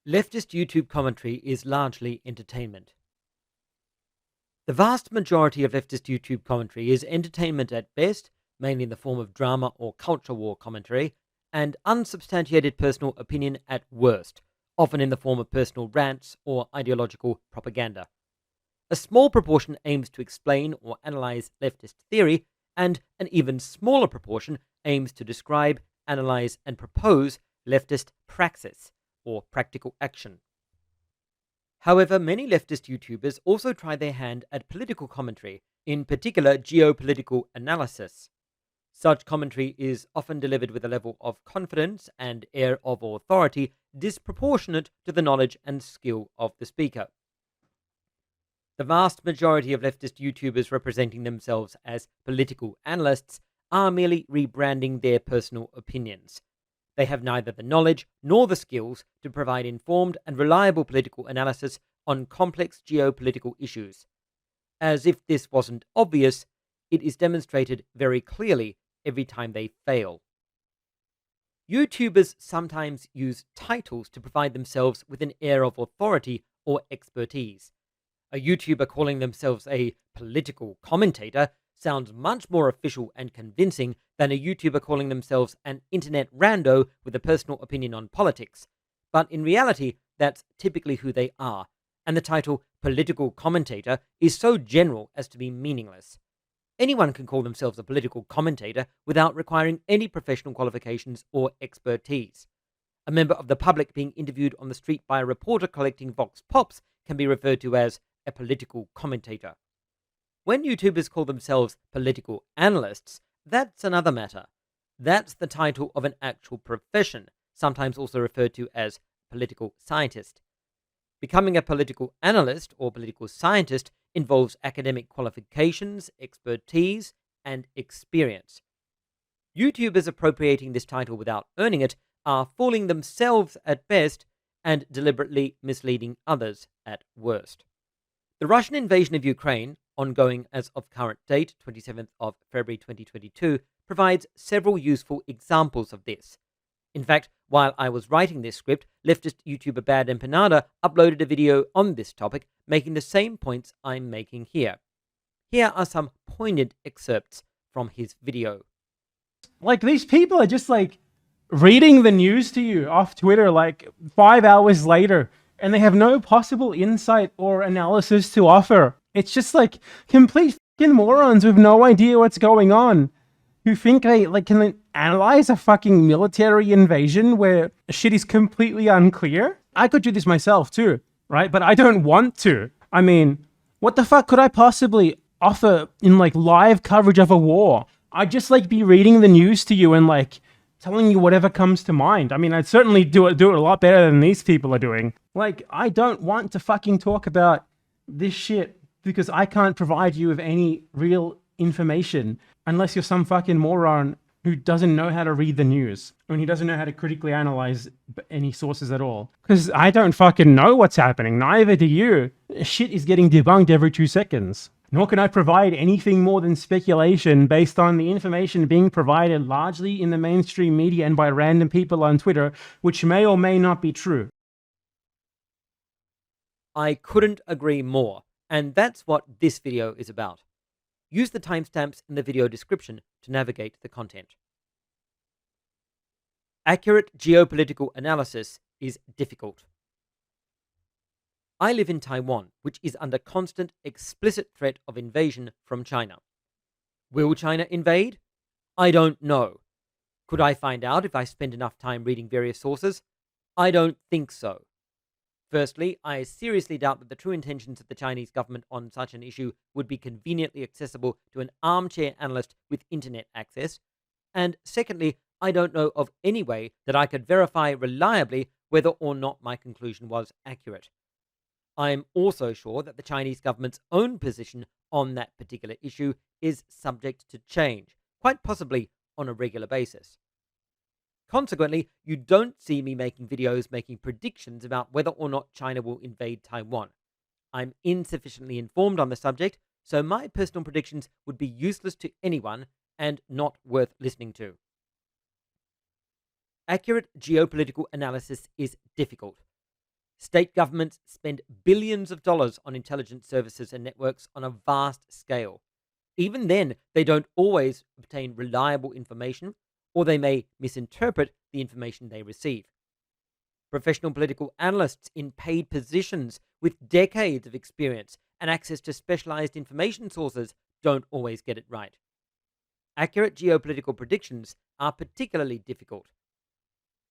Leftist YouTube commentary is largely entertainment. The vast majority of leftist YouTube commentary is entertainment at best, mainly in the form of drama or culture war commentary, and unsubstantiated personal opinion at worst, often in the form of personal rants or ideological propaganda. A small proportion aims to explain or analyze leftist theory, and an even smaller proportion aims to describe, analyze, and propose leftist praxis, or practical action. However, many leftist YouTubers also try their hand at political commentary, in particular geo-political analysis. Such commentary is often delivered with a level of confidence and air of authority disproportionate to the knowledge and skill of the speaker. The vast majority of leftist YouTubers representing themselves as political analysts are merely rebranding their personal opinions. They have neither the knowledge nor the skills to provide informed and reliable political analysis on complex geopolitical issues. As if this wasn't obvious, it is demonstrated very clearly every time they fail. YouTubers sometimes use titles to provide themselves with an air of authority or expertise. A YouTuber calling themselves a political commentator sounds much more official and convincing than a YouTuber calling themselves an internet rando with a personal opinion on politics. But in reality, that's typically who they are, and the title political commentator is so general as to be meaningless. Anyone can call themselves a political commentator without requiring any professional qualifications or expertise. A member of the public being interviewed on the street by a reporter collecting vox pops can be referred to as a political commentator. When YouTubers call themselves political analysts, that's another matter. That's the title of an actual profession, sometimes also referred to as political scientist. Becoming a political analyst or political scientist involves academic qualifications, expertise, and experience. YouTubers appropriating this title without earning it are fooling themselves at best and deliberately misleading others at worst. The Russian invasion of Ukraine, ongoing as of current date, 27th of February 2022, provides several useful examples of this. In fact, while I was writing this script, leftist YouTuber Bad Empanada uploaded a video on this topic, making the same points I'm making here. Here are some poignant excerpts from his video. Like, these people are just like reading the news to you off Twitter like 5 hours later, and they have no possible insight or analysis to offer. It's just like complete fucking morons with no idea what's going on, who think they can analyze a fucking military invasion where shit is completely unclear. I could do this myself too, right? But I don't want to. I mean, what the fuck could I possibly offer in live coverage of a war? I'd just be reading the news to you and telling you whatever comes to mind. I mean, I'd certainly do it a lot better than these people are doing. I don't want to fucking talk about this shit because I can't provide you with any real information unless you're some fucking moron who doesn't know how to read the news and he doesn't know how to critically analyze any sources at all. Because I don't fucking know what's happening. Neither do you. Shit is getting debunked every 2 seconds. Nor can I provide anything more than speculation based on the information being provided largely in the mainstream media and by random people on Twitter, which may or may not be true. I couldn't agree more, and that's what this video is about. Use the timestamps in the video description to navigate the content. Accurate geopolitical analysis is difficult. I live in Taiwan, which is under constant, explicit threat of invasion from China. Will China invade? I don't know. Could I find out if I spend enough time reading various sources? I don't think so. Firstly, I seriously doubt that the true intentions of the Chinese government on such an issue would be conveniently accessible to an armchair analyst with internet access. And secondly, I don't know of any way that I could verify reliably whether or not my conclusion was accurate. I am also sure that the Chinese government's own position on that particular issue is subject to change, quite possibly on a regular basis. Consequently, you don't see me making videos making predictions about whether or not China will invade Taiwan. I'm insufficiently informed on the subject, so my personal predictions would be useless to anyone and not worth listening to. Accurate geopolitical analysis is difficult. State governments spend billions of dollars on intelligence services and networks on a vast scale. Even then, they don't always obtain reliable information, or they may misinterpret the information they receive. Professional political analysts in paid positions with decades of experience and access to specialized information sources don't always get it right. Accurate geopolitical predictions are particularly difficult.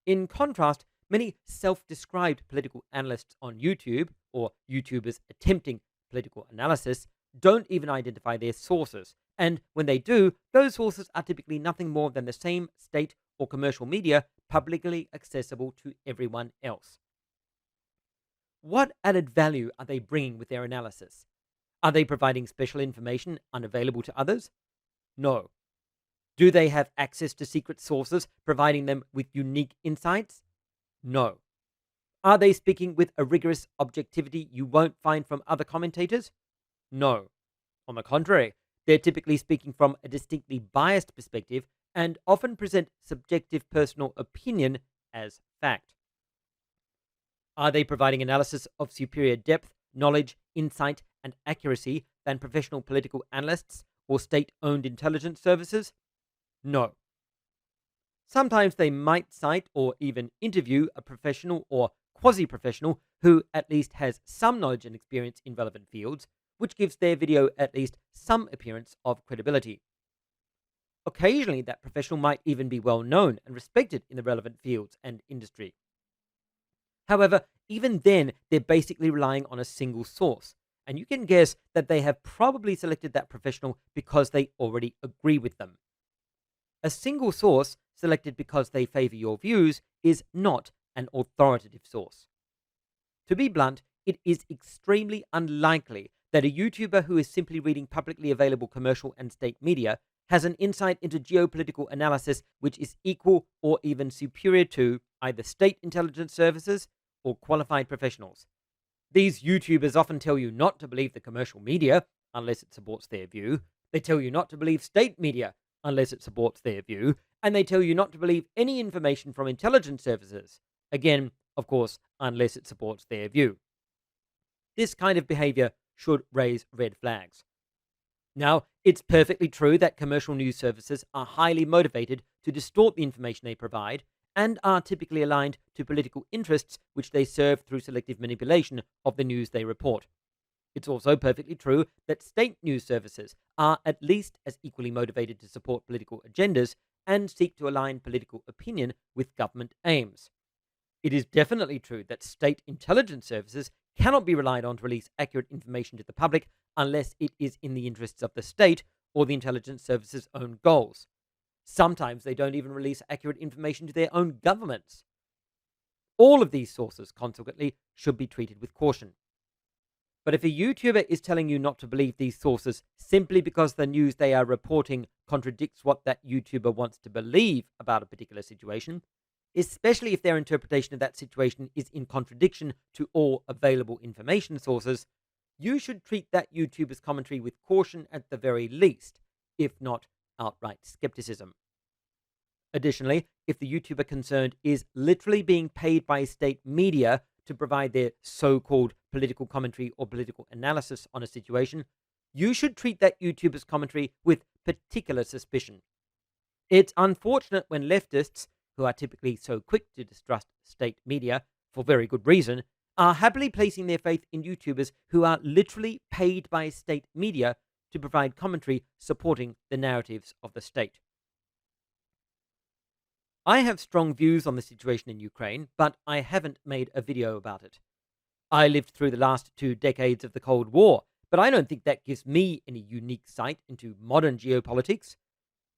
In contrast, many self-described political analysts on YouTube, or YouTubers attempting political analysis, don't even identify their sources, and when they do, those sources are typically nothing more than the same state or commercial media publicly accessible to everyone else. What added value are they bringing with their analysis? Are they providing special information unavailable to others? No. Do they have access to secret sources, providing them with unique insights? No. Are they speaking with a rigorous objectivity you won't find from other commentators? No. On the contrary, they're typically speaking from a distinctly biased perspective and often present subjective personal opinion as fact. Are they providing analysis of superior depth, knowledge, insight, and accuracy than professional political analysts or state-owned intelligence services? No. Sometimes they might cite or even interview a professional or quasi-professional who at least has some knowledge and experience in relevant fields, which gives their video at least some appearance of credibility. Occasionally, that professional might even be well known and respected in the relevant fields and industry. However, even then, they're basically relying on a single source, and you can guess that they have probably selected that professional because they already agree with them. A single source selected because they favor your views is not an authoritative source. To be blunt, it is extremely unlikely that a YouTuber who is simply reading publicly available commercial and state media has an insight into geopolitical analysis which is equal or even superior to either state intelligence services or qualified professionals. These YouTubers often tell you not to believe the commercial media unless it supports their view. They tell you not to believe state media unless it supports their view. And they tell you not to believe any information from intelligence services. Again, of course, unless it supports their view. This kind of behavior should raise red flags. Now, it's perfectly true that commercial news services are highly motivated to distort the information they provide and are typically aligned to political interests which they serve through selective manipulation of the news they report. It's also perfectly true that state news services are at least as equally motivated to support political agendas and seek to align political opinion with government aims. It is definitely true that state intelligence services cannot be relied on to release accurate information to the public unless it is in the interests of the state or the intelligence service's own goals. Sometimes they don't even release accurate information to their own governments. All of these sources, consequently, should be treated with caution. But if a YouTuber is telling you not to believe these sources simply because the news they are reporting contradicts what that YouTuber wants to believe about a particular situation, especially if their interpretation of that situation is in contradiction to all available information sources, you should treat that YouTuber's commentary with caution at the very least, if not outright skepticism. Additionally, if the YouTuber concerned is literally being paid by state media to provide their so-called political commentary or political analysis on a situation, you should treat that YouTuber's commentary with particular suspicion. It's unfortunate when leftists, who are typically so quick to distrust state media for very good reason, are happily placing their faith in YouTubers who are literally paid by state media to provide commentary supporting the narratives of the state. I have strong views on the situation in Ukraine, but I haven't made a video about it. I lived through the last 2 decades of the Cold War, but I don't think that gives me any unique sight into modern geopolitics.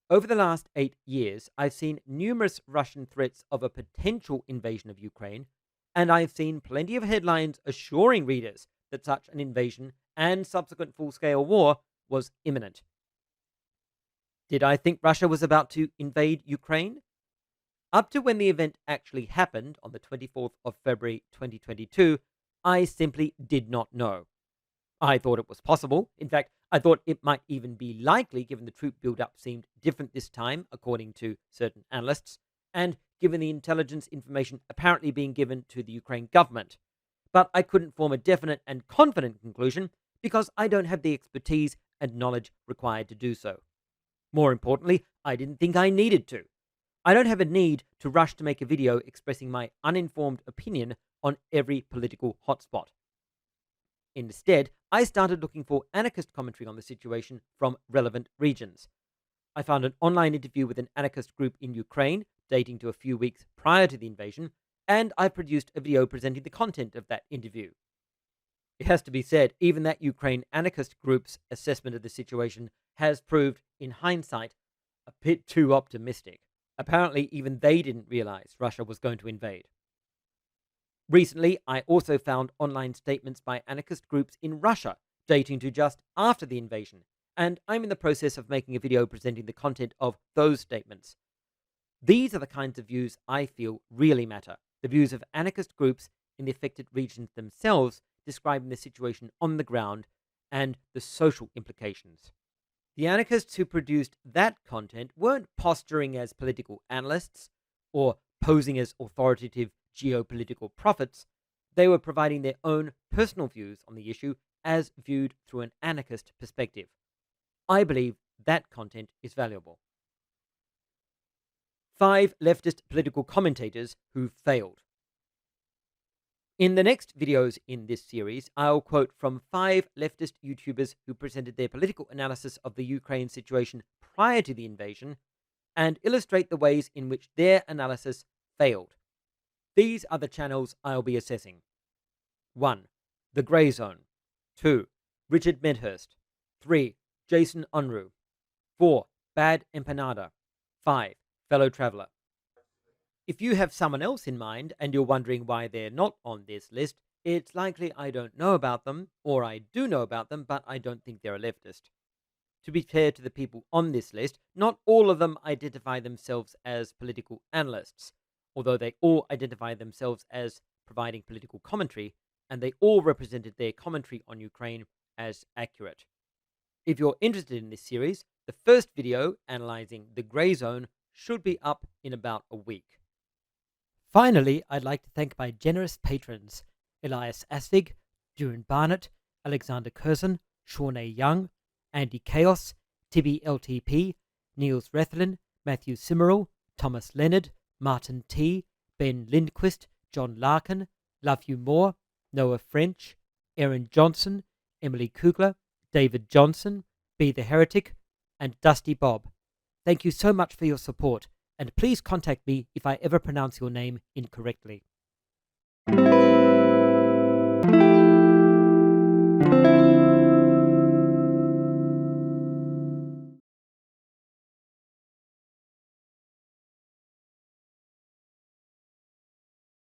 Over the last 8 years, I've seen numerous Russian threats of a potential invasion of Ukraine, and I've seen plenty of headlines assuring readers that such an invasion and subsequent full-scale war was imminent. Did I think Russia was about to invade Ukraine? Up to when the event actually happened on the 24th of February 2022, I simply did not know. I thought it was possible. In fact, I thought it might even be likely given the troop build-up seemed different this time, according to certain analysts, and given the intelligence information apparently being given to the Ukraine government. but I couldn't form a definite and confident conclusion because I don't have the expertise and knowledge required to do so. More importantly, I didn't think I needed to. I don't have a need to rush to make a video expressing my uninformed opinion on every political hotspot. Instead, I started looking for anarchist commentary on the situation from relevant regions. I found an online interview with an anarchist group in Ukraine, dating to a few weeks prior to the invasion, and I produced a video presenting the content of that interview. It has to be said, even that Ukraine anarchist group's assessment of the situation has proved, in hindsight, a bit too optimistic. Apparently, even they didn't realize Russia was going to invade. Recently, I also found online statements by anarchist groups in Russia, dating to just after the invasion, and I'm in the process of making a video presenting the content of those statements. These are the kinds of views I feel really matter, the views of anarchist groups in the affected regions themselves, describing the situation on the ground and the social implications. The anarchists who produced that content weren't posturing as political analysts or posing as authoritative geopolitical prophets. They were providing their own personal views on the issue as viewed through an anarchist perspective. I believe that content is valuable. 5 leftist political commentators who failed. In the next videos in this series, I'll quote from 5 leftist YouTubers who presented their political analysis of the Ukraine situation prior to the invasion and illustrate the ways in which their analysis failed. These are the channels I'll be assessing. 1. The Grey Zone. 2. Richard Medhurst. 3. Jason Unruh. 4. Bad Empanada. 5. Fellow Traveler. If you have someone else in mind and you're wondering why they're not on this list, it's likely I don't know about them, or I do know about them, but I don't think they're a leftist. To be fair to the people on this list, not all of them identify themselves as political analysts, although they all identify themselves as providing political commentary, and they all represented their commentary on Ukraine as accurate. If you're interested in this series, the first video analyzing the Grey Zone should be up in about a week. Finally, I'd like to thank my generous patrons, Elias Asvig, Duran Barnett, Alexander Curzon, Sean A. Young, Andy Chaos, Tibby LTP, Niels Rethlin, Matthew Simmerall, Thomas Leonard, Martin T., Ben Lindquist, John Larkin, Love You More, Noah French, Aaron Johnson, Emily Kugler, David Johnson, Be the Heretic, and Dusty Bob. Thank you so much for your support, and please contact me if I ever pronounce your name incorrectly.